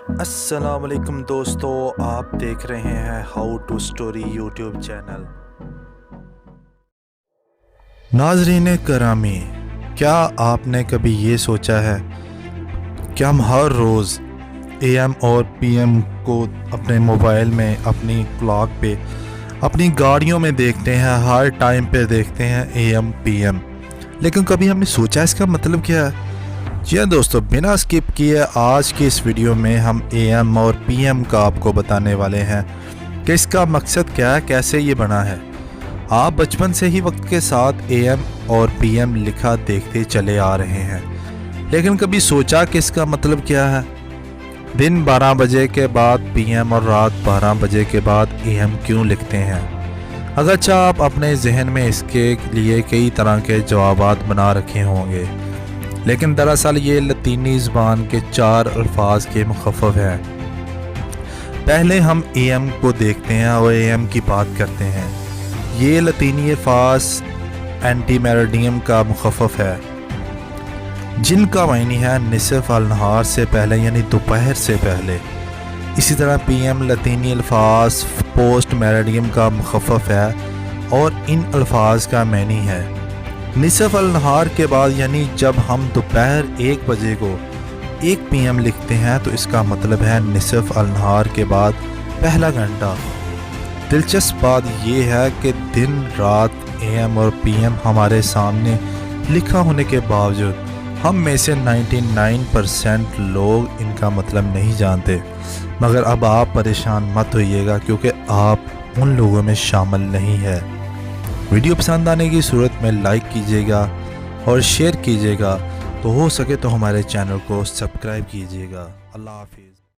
अस्सलाम वालेकुम दोस्तों, आप देख रहे हैं how to story YouTube channel. नाज़रीन करामी, क्या आपने कभी ये सोचा है कि हम हर रोज़ एएम और पीएम को अपने मोबाइल में, अपनी क्लॉक पे, अपनी गाड़ियों में देखते हैं, हर टाइम पे देखते हैं एएम पीएम, लेकिन कभी हमने सोचा इसका मतलब क्या है? जी हाँ दोस्तों, बिना स्किप किए आज की इस वीडियो में हम एएम और पीएम का आपको बताने वाले हैं कि इसका मकसद क्या है, कैसे ये बना है। आप बचपन से ही वक्त के साथ एएम और पीएम लिखा देखते चले आ रहे हैं, लेकिन कभी सोचा कि इसका मतलब क्या है? दिन 12 बजे के बाद पीएम और रात 12 बजे के बाद एएम क्यों लिखते हैं? अगरचा आप अपने जहन में इसके लिए कई तरह के जवाबात बना रखे होंगे, लेकिन दरअसल ये लतीनी ज़बान के 4 अल्फाज के मुखफ़फ़ है। पहले हम एएम को देखते हैं और एएम की बात करते हैं। ये लतीनी अल्फाज एंटी मेरिडियम का मुखफ़फ़ है, जिनका मायने है निसफ़ अल नहार से पहले, यानी दोपहर से पहले। इसी तरह पीएम लतीनी अल्फाज पोस्ट मेरिडियम का मुखफ़फ़ है और इन अल्फाज का मानी है निसफ़ अल नहार के बाद, यानी जब हम दोपहर 1 बजे को 1 पीएम लिखते हैं तो इसका मतलब है निसफ़ अल नहार के बाद पहला घंटा। दिलचस्प बात यह है कि दिन रात एएम और पीएम हमारे सामने लिखा होने के बावजूद हम में से 99% लोग इनका मतलब नहीं जानते। मगर अब आप परेशान मत होइएगा, क्योंकि आप उन लोगों में शामिल नहीं है। वीडियो पसंद आने की सूरत में लाइक कीजिएगा और शेयर कीजिएगा, तो हो सके तो हमारे चैनल को सब्सक्राइब कीजिएगा। अल्लाह हाफिज़।